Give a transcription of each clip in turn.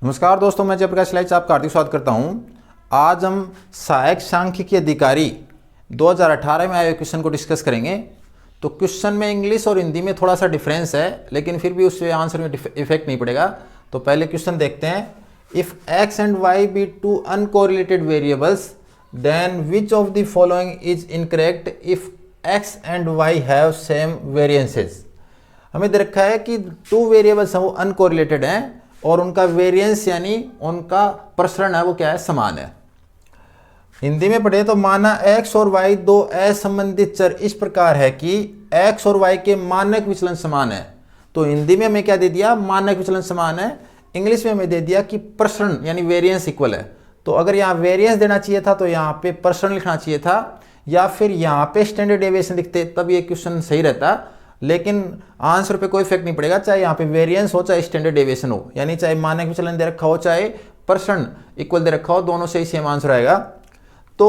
नमस्कार दोस्तों, मैं जयप्रकाश लाइच आपका हार्दिक स्वागत करता हूं। आज हम सहायक सांख्यिकी अधिकारी 2018 में आए क्वेश्चन को डिस्कस करेंगे। तो क्वेश्चन में इंग्लिश और हिंदी में थोड़ा सा डिफरेंस है, लेकिन फिर भी उससे आंसर में इफेक्ट नहीं पड़ेगा। तो पहले क्वेश्चन देखते हैं। If X and Y be two uncorrelated variables then which of the following is incorrect if X and Y have same variances. हमें दे रखा है कि टू वेरिएबल्स हैं वो अनकोरिलेटेड हैं और उनका वेरिएंस यानी उनका प्रसरण है वो क्या है, समान है। हिंदी में पढ़े तो माना x और y दो असंबंधित चर इस प्रकार है कि x और y के मानक विचलन समान है। तो हिंदी में हमें क्या दे दिया, मानक विचलन समान है। इंग्लिश में हमें दे दिया कि प्रसरण यानी वेरिएंस इक्वल है। तो अगर यहाँ वेरिएंस देना चाहिए था तो यहाँ पे प्रसरण लिखना चाहिए था, या फिर यहाँ पे स्टैंडर्ड डेविएशन लिखते, तब ये क्वेश्चन सही रहता। लेकिन आंसर पे कोई इफेक्ट नहीं पड़ेगा, चाहे यहाँ पे वेरिएंस हो चाहे स्टैंडर्ड डेविएशन हो, यानी चाहे मानक विचलन दे रखा हो चाहे प्रसरण इक्वल दे रखा हो, दोनों से ही सेम आंसर आएगा। तो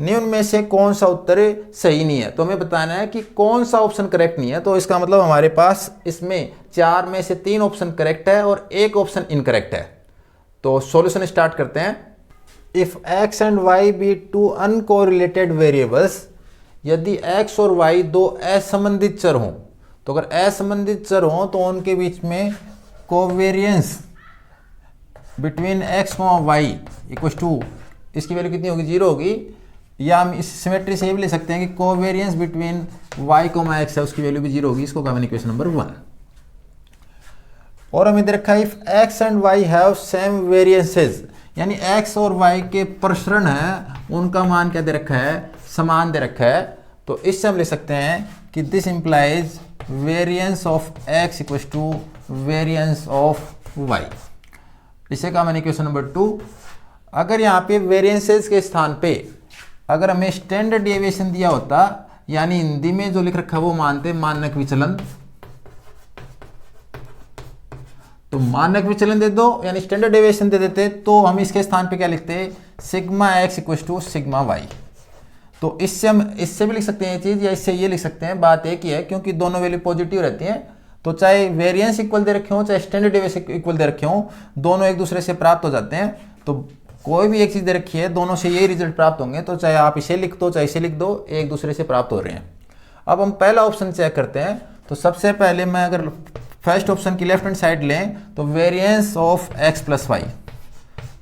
निम्न में से कौन सा उत्तर सही नहीं है, तो हमें बताना है कि कौन सा ऑप्शन करेक्ट नहीं है। तो इसका मतलब हमारे पास इसमें 4 में से 3 ऑप्शन करेक्ट है और 1 ऑप्शन इनकरेक्ट है। तो सॉल्यूशन स्टार्ट करते हैं। If X and Y be two uncorrelated variables, यदि x और y दो असंबंधित चर हों, तो अगर असंबंधित चर हों तो उनके बीच में covariance between x y equals to, इसकी वैल्यू कितनी होगी, 0 होगी। या हम इस सिमेट्री से ये भी ले सकते हैं कि कोवेरियंस बिटवीन y x है, उसकी वैल्यू भी 0 होगी। इसको कहा मैंने इक्वेशन नंबर 1। और हमें दे रखा है if x and y have same variances, यानी x और y के प्रसरण है उनका मान क्या दे रखा है, समान दे रखा है। तो इससे हम ले सकते हैं कि this implies variance of x equals to variance of y। इसे कहा मैंने इक्वेशन नंबर 2। अगर यहाँ पे वेरिएंसेस के स्थान पे अगर हमें स्टैंडर्ड डेविएशन दिया होता, यानी हिंदी में जो लिख रखा है वो मानते मानक विचलन, तो मानक विचलन दे दो यानी स्टैंडर्ड डेविएशन दे देते, तो हम इसके स्थान पे क्या लिखते, sigma x equals to sigma y। तो इससे हम इससे भी लिख सकते हैं ये चीज़, या इससे ये लिख सकते हैं। बात एक ही है, क्योंकि दोनों वैल्यू पॉजिटिव रहती हैं। तो चाहे वेरिएंस इक्वल दे रखे हों चाहे स्टैंडर्ड डेविएशन इक्वल दे रखे हों, दोनों एक दूसरे से प्राप्त हो जाते हैं। तो कोई भी एक चीज़ दे रखी है, दोनों से यही रिजल्ट प्राप्त होंगे। तो चाहे आप इसे लिख दो चाहे इसे लिख दो, एक दूसरे से प्राप्त हो रहे हैं। अब हम पहला ऑप्शन चेक करते हैं। तो सबसे पहले मैं अगर फर्स्ट ऑप्शन की लेफ्ट हैंड साइड लें तो variance of X plus Y,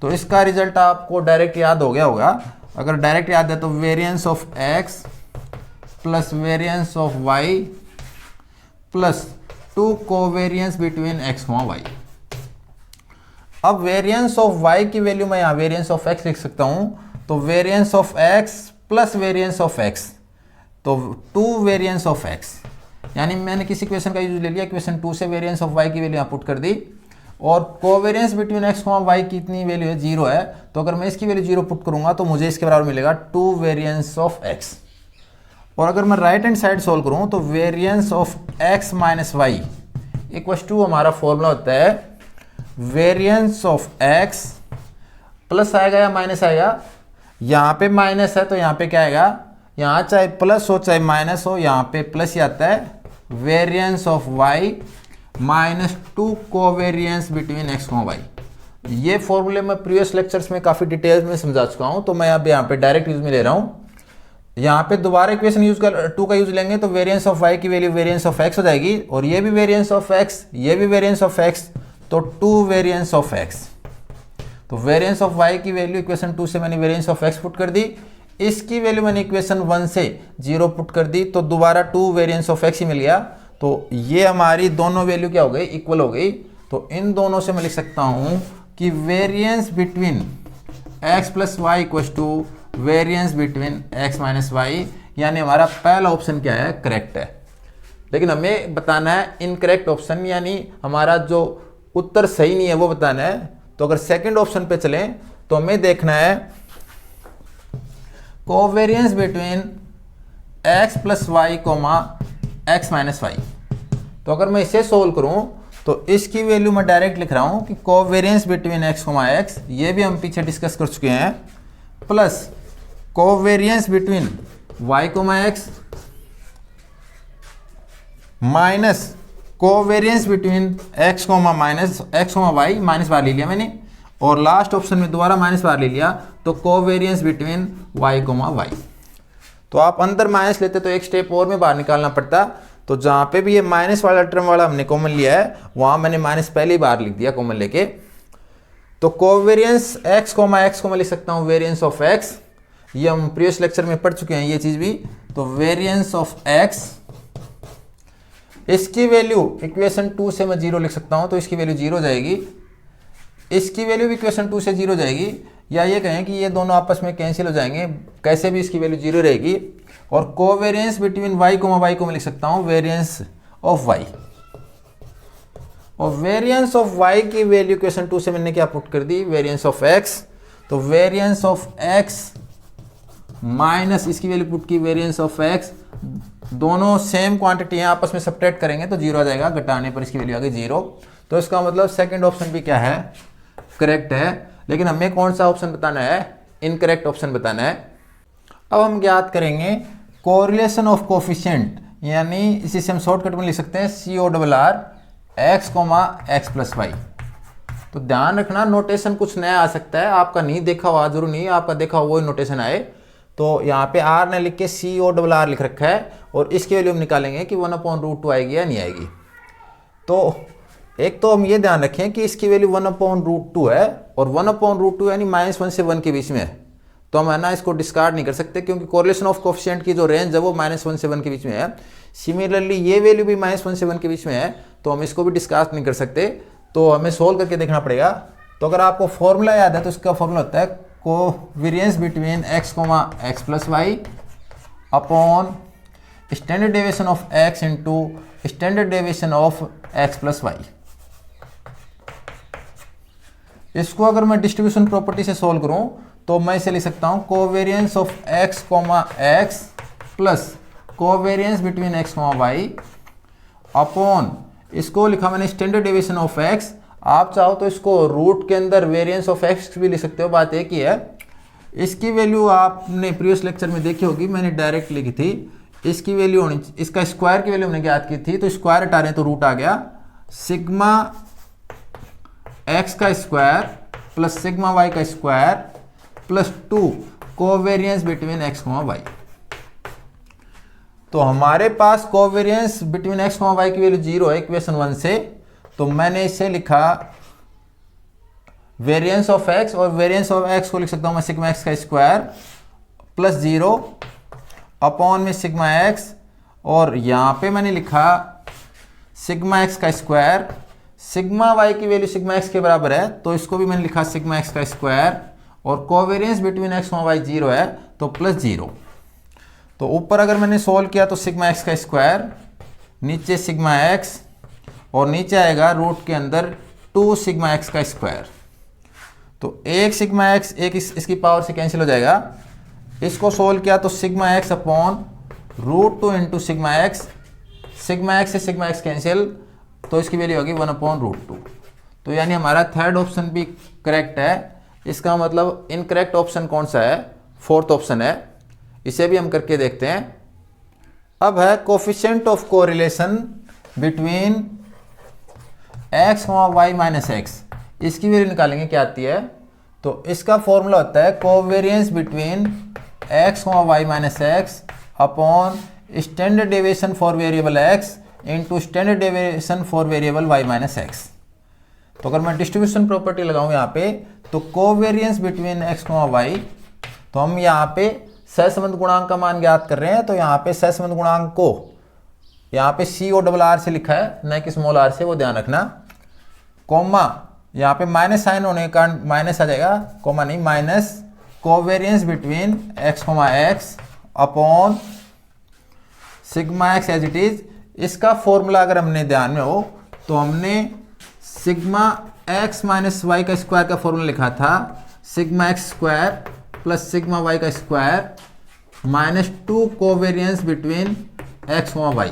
तो इसका रिजल्ट आपको डायरेक्ट याद हो गया होगा। अगर डायरेक्ट याद है तो variance of x plus variance of y plus 2 covariance between x y। अब वेरिएंस ऑफ y की वैल्यू मैं यहाँ वेरिएंस ऑफ x लिख सकता हूँ। तो variance of x plus variance of x, तो 2 वेरिएंस ऑफ x, यानी मैंने किसी इक्वेशन का यूज ले लिया, इक्वेशन 2 से वेरिएंस ऑफ y की वैल्यू यहाँ पुट कर दी। और कोवेरियंस बिटवीन x y की इतनी वैल्यू है, 0 है। तो अगर मैं इसकी वैल्यू 0 पुट करूंगा तो मुझे इसके बराबर मिलेगा 2 वेरिएंस ऑफ x। और अगर मैं राइट हैंड साइड सोल्व करूं तो variance of x minus Y equals to, हमारा फॉर्मूला होता है वेरिएंस ऑफ x प्लस आएगा या माइनस आएगा। यहाँ पे माइनस है तो यहाँ पे क्या आएगा, यहाँ चाहे प्लस हो चाहे माइनस हो, यहाँ पे प्लस ही आता है। Variance of y minus 2 covariance between x y। ये फॉर्मूले मैं प्रीवियस लेक्चर्स में काफ़ी डिटेल्स में समझा चुका हूँ, तो मैं अब यहाँ पे डायरेक्ट यूज में ले रहा हूँ। यहाँ पे दोबारा इक्वेशन यूज कर 2 का यूज लेंगे तो वेरिएंस ऑफ y की वैल्यू वेरिएंस ऑफ x हो जाएगी, और ये भी वेरिएंस ऑफ x, ये भी वेरिएंस ऑफ x, तो 2 वेरिएंस ऑफ x। तो वेरिएंस ऑफ y की वैल्यू इक्वेशन 2 से मैंने वेरिएंस ऑफ x पुट कर दी, इसकी वैल्यू मैंने इक्वेशन 1 से 0 पुट कर दी, तो दोबारा 2 वेरिएंस ऑफ x ही मिल गया। तो ये हमारी दोनों वैल्यू क्या हो गई, इक्वल हो गई। तो इन दोनों से मैं लिख सकता हूं कि variance between x plus Y equals to variance between x minus Y, यानी हमारा पहला ऑप्शन क्या है, करेक्ट है। लेकिन हमें बताना है इनकरेक्ट ऑप्शन, यानी हमारा जो उत्तर सही नहीं है वो बताना है। तो अगर सेकंड ऑप्शन पे चलें तो हमें देखना है covariance between x plus Y comma x minus Y. तो अगर मैं इसे सोल्व करूं तो इसकी वैल्यू मैं डायरेक्ट लिख रहा हूं कि covariance between x comma x, ये भी हम पीछे डिस्कस कर चुके हैं, plus covariance between y comma x minus covariance between x comma minus x comma y, minus Y ले लिया मैंने, और लास्ट ऑप्शन में दोबारा माइनस बाहर ले लिया, तो कोवेरियंस बिटवीन y, y। तो आप अंदर माइनस लेते तो एक स्टेप और में बाहर निकालना पड़ता, तो जहाँ पे भी ये माइनस वाला टर्म वाला हमने कॉमन लिया है वहाँ मैंने माइनस पहले ही बाहर लिख दिया कॉमन लेके। तो कोवेरियंस x, x को मैं लिख सकता हूँ वेरियंस ऑफ x, ये हम प्रीवियस लेक्चर में पढ़ चुके हैं ये चीज़ भी। तो वेरियंस ऑफ x, इसकी वैल्यू इक्वेशन 2 से मैं 0 लिख सकता हूँ, तो इसकी वैल्यू 0 हो जाएगी, इसकी वैल्यू भी इक्वेशन 2 से 0 हो जाएगी, या ये कहें कि ये दोनों आपस में कैंसिल हो जाएंगे, कैसे भी इसकी वैल्यू 0 रहेगी। और कोवेरियंस बिटवीन y, y को मैं लिख सकता हूँ वेरियंस ऑफ y, और वेरियंस ऑफ y की वैल्यू इक्वेशन 2 से मैंने क्या पुट कर दी, वेरियंस ऑफ x। तो वेरियंस ऑफ x माइनस इसकी वैल्यू पुट की वेरियंस ऑफ x, दोनों सेम क्वांटिटी हैं, आपस में सब्ट्रैक्ट करेंगे तो 0 आ जाएगा, घटाने पर इसकी वैल्यू आ गई 0। तो इसका मतलब सेकंड ऑप्शन भी क्या है, करेक्ट है। लेकिन हमें कौन सा ऑप्शन बताना है, इनकरेक्ट ऑप्शन बताना है। अब हम ज्ञात करेंगे कोरिलेशन ऑफ कोफिशिएंट, यानी इसी से हम शॉर्टकट में लिख सकते हैं CORR x, x plus Y. तो ध्यान रखना नोटेशन कुछ नया आ सकता है, आपका नहीं देखा हुआ जरूर नहीं, आपका देखा हुआ वही नोटेशन आए। तो यहाँ पे r ने लिख के CORR लिख रखा है, और इसकी वैल्यू हम निकालेंगे कि 1/√2 आएगी या नहीं आएगी। तो एक तो हम ये ध्यान रखें कि इसकी वैल्यू 1/√2 है, और 1/√2 यानी -1 से 1 के बीच में है, तो हम है ना इसको डिस्कार्ड नहीं कर सकते, क्योंकि कोरिलेशन ऑफ कोफिशिएंट की जो रेंज है वो -1 से 1 के बीच में है। सिमिलरली ये वैल्यू भी -1 से 1 के बीच में है, तो हम इसको भी डिस्कार्ड नहीं कर सकते, तो हमें सोल्व करके देखना पड़ेगा। तो अगर आपको फॉर्मूला याद है तो इसका फॉर्मूला होता है covariance between x, x plus y upon standard deviation of x into standard deviation of x plus y. इसको अगर मैं डिस्ट्रीब्यूशन प्रॉपर्टी से सोल्व करूं तो मैं इसे लिख सकता हूं covariance of x, x plus covariance between x, y upon, इसको लिखा मैंने स्टैंडर्ड डेविएशन ऑफ x। आप चाहो तो इसको रूट के अंदर वेरिएंस ऑफ x भी लिख सकते हो, बात एक ही है। इसकी वैल्यू आपने प्रीवियस लेक्चर में देखी होगी, मैंने डायरेक्ट लिखी थी। इसकी वैल्यू होनी, इसका स्क्वायर की वैल्यू हमने ज्ञात की थी, तो स्क्वायर हटा रहे हैं तो रूट आ गया, सिग्मा x का स्क्वायर प्लस सिग्मा y का square plus 2 covariance between x, y। तो हमारे पास कोवेरियंस बिटवीन x, y की वैल्यू 0 है इक्वेशन 1 से, तो मैंने इसे लिखा वेरिएंस ऑफ x, और वेरिएंस ऑफ x को लिख सकता हूं मैं सिग्मा x का स्क्वायर प्लस 0 अपॉन में सिग्मा x, और यहां पे मैंने लिखा सिग्मा x का स्क्वायर, सिग्मा y की वैल्यू सिग्मा x के बराबर है, तो इसको भी मैंने लिखा सिग्मा x का स्क्वायर, और कोवेरियंस बिटवीन x, y 0 है तो प्लस 0। तो ऊपर अगर मैंने सोल्व किया तो सिग्मा x का स्क्वायर, नीचे सिग्मा x, और नीचे आएगा रूट के अंदर 2 सिग्मा x का स्क्वायर। तो एक सिग्मा x एक इसकी पावर से कैंसिल हो जाएगा, इसको सोल्व किया तो sigma x upon √2 into sigma x, sigma x से सिग्मा x कैंसिल, तो इसकी वैल्यू होगी 1/√2। तो यानी हमारा थर्ड ऑप्शन भी करेक्ट है। इसका मतलब इनकरेक्ट ऑप्शन कौन सा है, फोर्थ ऑप्शन है। इसे भी हम करके देखते हैं। अब है coefficient of correlation between x, y minus x, इसकी वैल्यू निकालेंगे क्या आती है। तो इसका फॉर्मूला होता है covariance between x, y minus x upon standard deviation for variable x into standard deviation for variable y minus x। तो अगर मैं डिस्ट्रीब्यूशन प्रॉपर्टी लगाऊं यहाँ पे, तो कोवेरियंस बिटवीन x, y, तो हम यहाँ पे सहसंबंध गुणांक का मान ज्ञात कर रहे हैं, तो यहाँ पे सहसंबंध गुणांक को यहाँ पे CORR से लिखा है, न कि स्मॉल r से, वो ध्यान रखना। कॉमा यहाँ पे माइनस साइन होने के कारण माइनस आ जाएगा, कॉमा नहीं, minus covariance between x, x upon sigma x as it is. इसका फॉर्मूला अगर हमने ध्यान में हो तो हमने सिग्मा x माइनस वाई का स्क्वायर का फॉर्मूला लिखा था, sigma x square plus sigma y का square minus 2 covariance between x, y।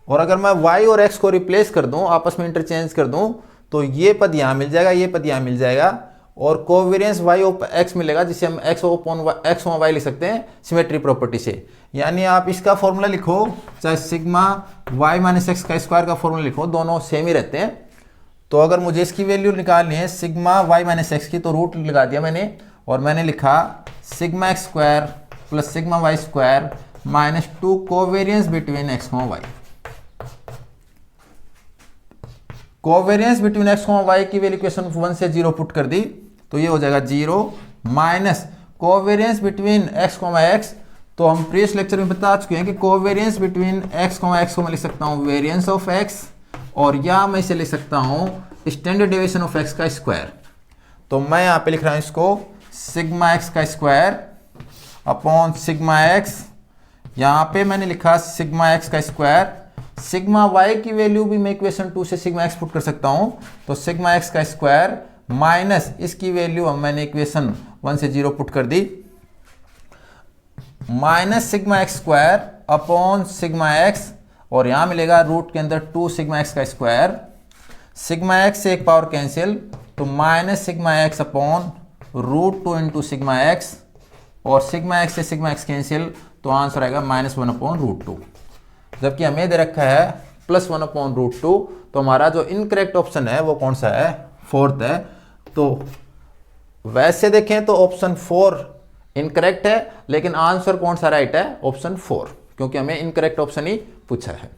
और अगर मैं y और x को रिप्लेस कर दूं, आपस में इंटरचेंज कर दूं, तो ये पद यहाँ मिल जाएगा, ये पद यहाँ मिल जाएगा, और कोवेरियंस y और x मिलेगा, जिसे हम x और y लिख सकते हैं सिमेट्री प्रॉपर्टी से। यानी आप इसका फॉर्मूला लिखो, चाहे सिग्मा y माइनस एक्स का स्क्वायर का फॉर्मूला लिखो, दोनों सेम ही रहते हैं। तो अगर मुझे इसकी वैल्यू निकालनी है सिग्मा वाई माइनस एक्स की, तो रूट लगा दिया मैंने और मैंने लिखा sigma x square plus sigma y square minus 2 covariance between x y. Covariance between x y की वैल्यू इक्वेशन 1 से 0 पुट कर दी, तो ये हो जाएगा 0 minus covariance between x x. तो हम प्रीवियस लेक्चर में बता चुके हैं कि कोवेरियंस बिटवीन एक्स एक्स को मैं लिख सकता हूँ वेरियंस ऑफ एक्स, और या मैं इसे लिख सकता हूँ स्टैंडर्ड डेविएशन ऑफ एक्स का स्क्वायर। तो मैं यहाँ पे लिख रहा हूँ इसको सिग्मा एक्स का स्क्वायर अपॉन सिग्मा एक्स, यहाँ पे मैंने लिखा सिग्मा एक्स का स्क्वायर। सिग्मा वाई की वैल्यू भी मैं इक्वेशन 2 से सिग्मा एक्स पुट कर सकता हूँ, तो सिग्मा एक्स का स्क्वायर माइनस इसकी वैल्यू अब मैंने इक्वेशन 1 से 0 पुट कर दी, minus sigma x square upon sigma X, और यहाँ मिलेगा रूट के अंदर 2 सिग्मा एक्स का स्क्वायर। सिग्मा एक्स से एक पावर कैंसिल, तो minus sigma X upon root 2 into sigma X, और सिग्मा एक्स से सिग्मा एक्स कैंसिल, तो आंसर आएगा -1 अपॉन रूट 2। जबकि हमें दे रखा है +1 अपॉन रूट 2, तो हमारा जो इनकरेक्ट ऑप्शन है वो कौन सा है, 4th है। तो वैसे देखें तो ऑप्शन 4 इनकरेक्ट है, लेकिन आंसर कौन सा राइट है, ऑप्शन 4, क्योंकि हमें इनकरेक्ट ऑप्शन ही पूछा है।